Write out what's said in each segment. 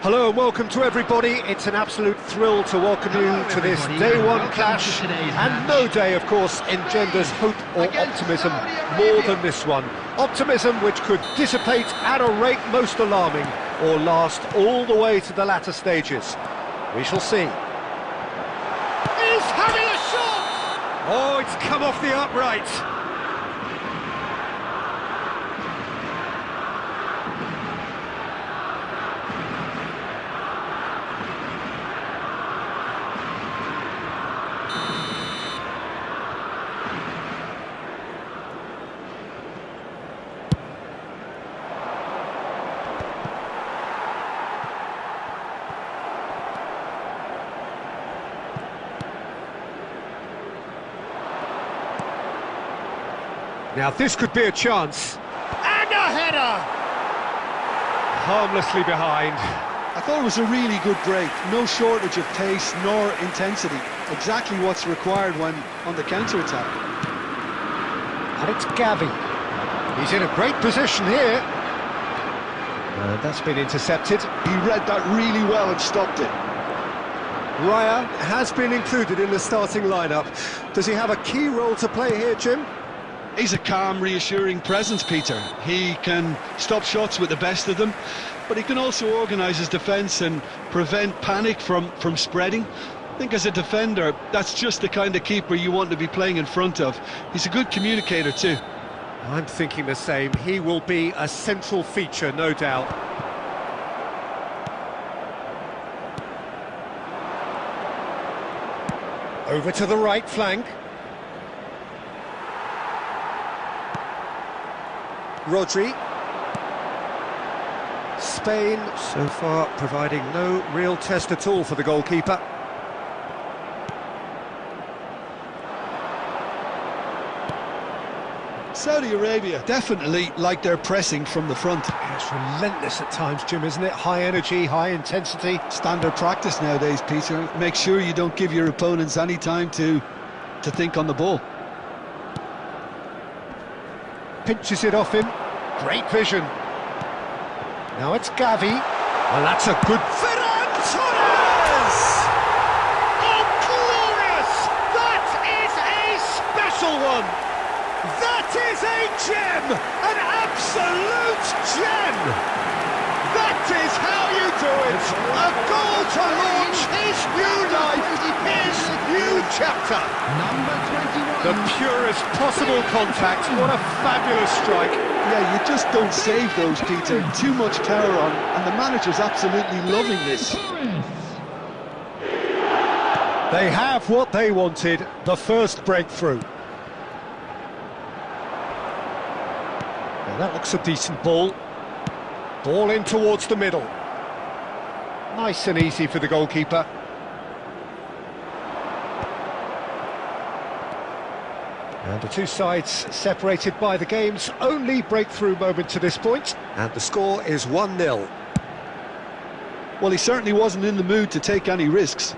Hello and welcome to everybody. It's an absolute thrill to welcome you to this day one clash, and no day, of course, engenders hope or optimism more than this one. Optimism which could dissipate at a rate most alarming, or last all the way to the latter stages. We shall see. He's having a shot! Oh, it's come off the upright. Now this could be a chance. And a header! Harmlessly behind. I thought it was a really good break. No shortage of pace nor intensity. Exactly what's required when on the counter-attack. And it's Gavi. He's in a great position here. That's been intercepted. He read that really well and stopped it. Roja has been included in the starting lineup. Does he have a key role to play here, Jim? He's a calm, reassuring presence, Peter. He can stop shots with the best of them, but he can also organise his defence and prevent panic from spreading. I think as a defender, that's just the kind of keeper you want to be playing in front of. He's a good communicator too. I'm thinking the same. He will be a central feature, no doubt. Over to the right flank. Rodri. Spain, so far, providing no real test at all for the goalkeeper. Saudi Arabia definitely like their pressing from the front. Yeah, it's relentless at times, Jim, isn't it? High energy, high intensity. Standard practice nowadays, Peter. Make sure you don't give your opponents any time to think on the ball. Pinches it off him. Great vision. Now it's Gavi. Well, that's a good... Ferran Torres! Oh, glorious! That is a special one! That is a gem! An absolute gem! That is how you do it! A goal to launch his new life, his new chapter! Number 21. The purest possible contact. What a fabulous strike. Yeah, you just don't save those, Peter. Too much power on, and the manager's absolutely loving this. They have what they wanted, the first breakthrough. Now that looks a decent ball. Ball in towards the middle. Nice and easy for the goalkeeper. And the two sides separated by the game's only breakthrough moment to this point, and the score is 1-0. Well, he certainly wasn't in the mood to take any risks.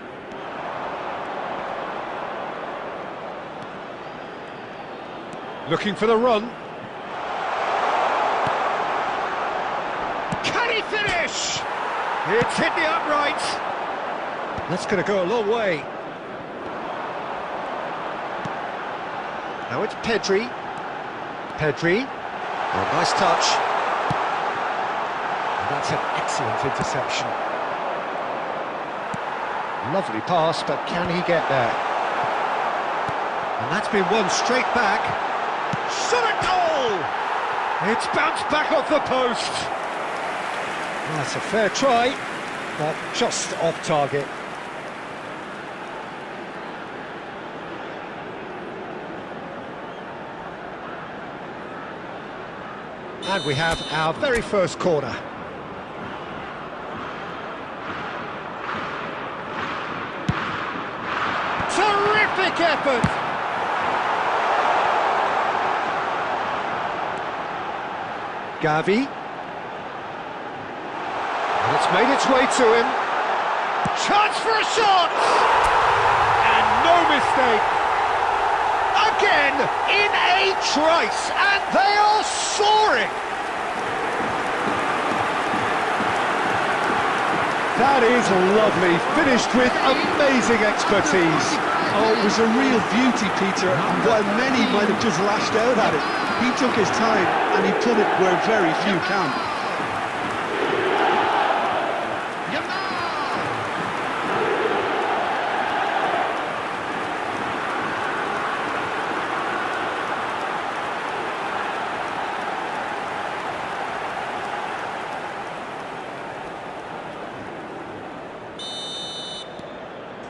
Looking for the run. Can he finish? It's hit the upright. That's going to go a long way. Now it's Pedri. Pedri. Oh, nice touch. And that's an excellent interception. Lovely pass, but can he get there? And that's been won straight back. Shot a goal! It's bounced back off the post. Well, that's a fair try, but just off target. And we have our very first corner. Terrific effort! Gavi. And it's made its way to him. Chance for a shot! And no mistake. Again, in a trice, and they are soaring! That is lovely, finished with amazing expertise. Oh, it was a real beauty, Peter, and while many might have just lashed out at it, he took his time and he put it where very few can.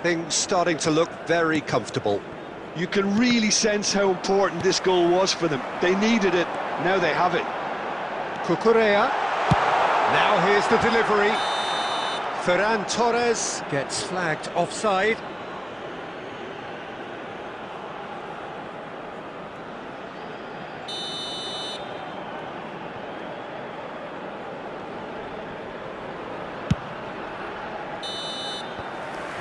Things starting to look very comfortable. You can really sense how important this goal was for them. They needed it, now they have it. Cucurella. Now here's the delivery. Ferran Torres gets flagged offside.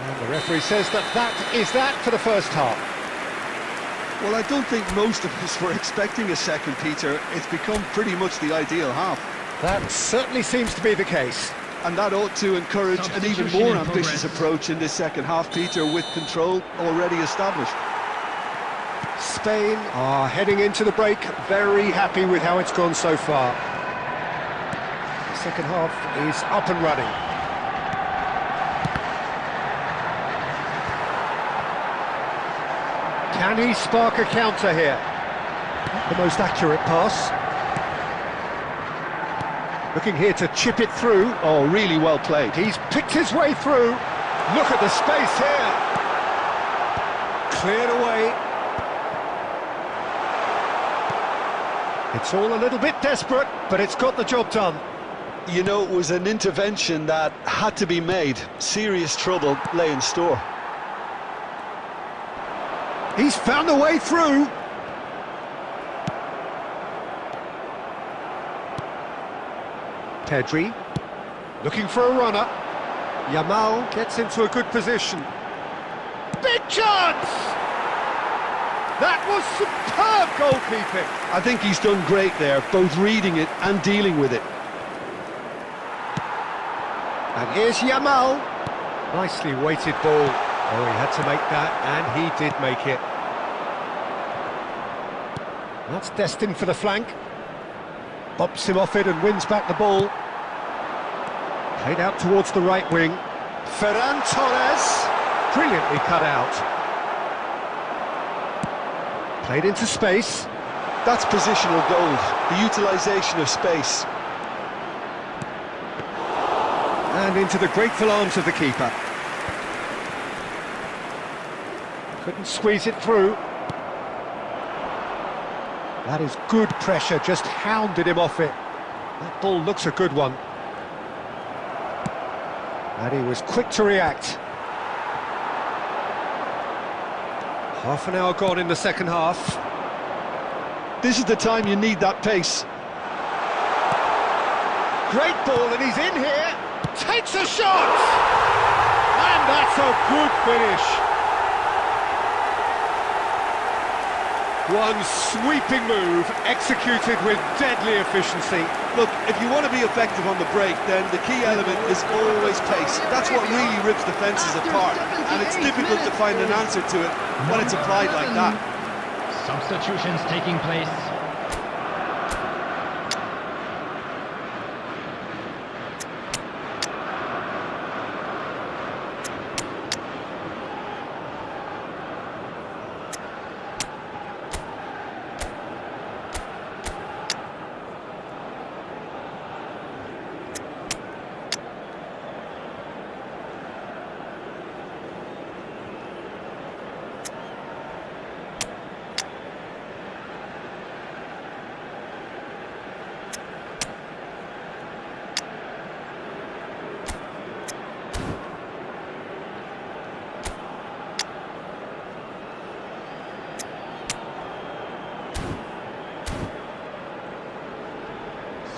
And the referee says that is that for the first half. Well, I don't think most of us were expecting a second, Peter. It's become pretty much the ideal half. That certainly seems to be the case. And that ought to encourage an even more ambitious approach in this second half, Peter, with control already established. Spain are heading into the break, very happy with how it's gone so far. The second half is up and running. Can he spark a counter here? The most accurate pass. Looking here to chip it through. Oh, really well played. He's picked his way through. Look at the space here. Cleared away. It's all a little bit desperate, but it's got the job done. You know, it was an intervention that had to be made. Serious trouble lay in store. He's found a way through. Pedri, looking for a runner. Yamal gets into a good position. Big chance! That was superb goalkeeping. I think he's done great there, both reading it and dealing with it. And here's Yamal. Nicely weighted ball. Oh, he had to make that, and he did make it. That's destined for the flank. Bops him off it and wins back the ball. Played out towards the right wing. Ferran Torres. Brilliantly cut out. Played into space. That's positional gold, the utilisation of space. And into the grateful arms of the keeper. Couldn't squeeze it through. That is good pressure, just hounded him off it. That ball looks a good one. And he was quick to react. Half an hour gone in the second half. This is the time you need that pace. Great ball, and he's in here. Takes a shot! And that's a good finish. One sweeping move, executed with deadly efficiency. Look, if you want to be effective on the break, then the key element is always pace. That's what really rips defences apart, and it's difficult to find an answer to it when it's applied like that. Substitutions taking place.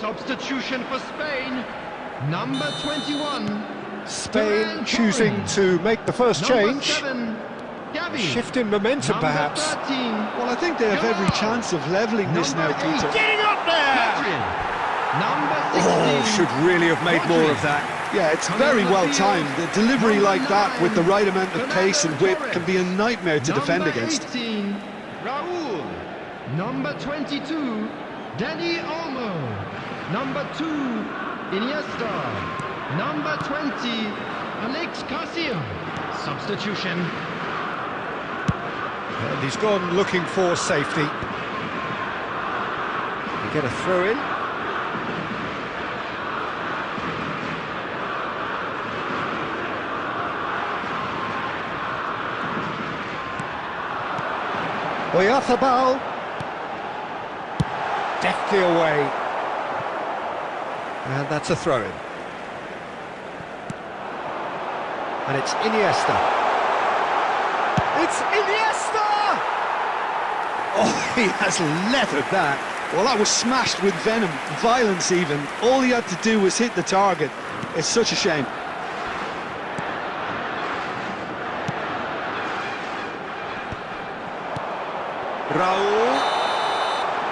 Substitution for Spain, number 21. Spain choosing to make the first change. 7, Shift in momentum, perhaps. 13, Well, I think they have every chance of levelling this now, Peter. Getting up there! number 16. Oh, should really have made more of that. Yeah, it's very well timed. A delivery like that with the right amount of pace and whip can be a nightmare to defend against. Number 18, Raul. Number 22, Dani Olmo. Number 2, Iniesta. Number 20, Alex Garcia. Substitution. And he's gone looking for safety. You get a throw in. Oyarzábal, deftly away, and that's a throw-in. And it's Iniesta. It's Iniesta! Oh, he has leathered that. Well, that was smashed with venom, violence even. All he had to do was hit the target. It's such a shame.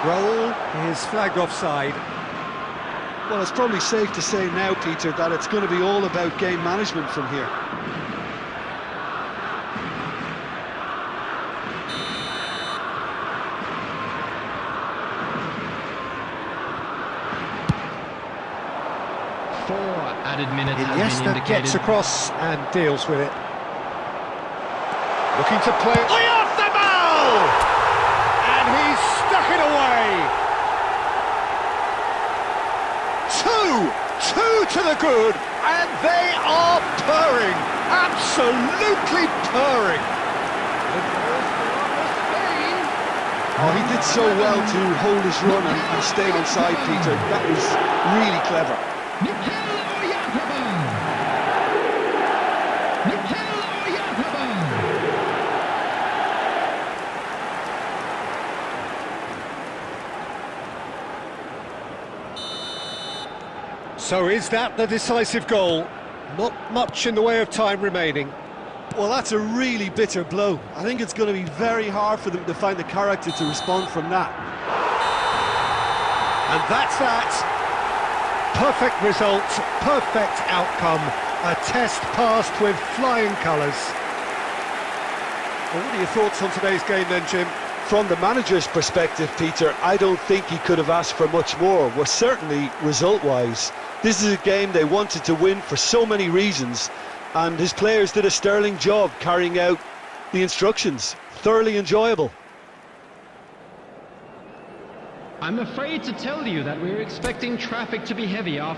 Raul is flagged offside. Well, it's probably safe to say now, Peter, that it's going to be all about game management from here. Four added minutes has been Iniesta indicated. gets across and deals with it. Looking to play. Oyarzábal! And he's stuck it away. Two to the good, and they are purring, absolutely purring. Oh, he did so well to hold his run and stay inside, Peter. That was really clever. So is that the decisive goal? Not much in the way of time remaining. Well, that's a really bitter blow. I think it's going to be very hard for them to find the character to respond from that. And that's that. Perfect result, perfect outcome. A test passed with flying colours. Well, what are your thoughts on today's game then, Jim? From the manager's perspective, Peter, I don't think he could have asked for much more. Well, certainly result-wise. This is a game they wanted to win for so many reasons, and his players did a sterling job carrying out the instructions. Thoroughly enjoyable. I'm afraid to tell you that we're expecting traffic to be heavy after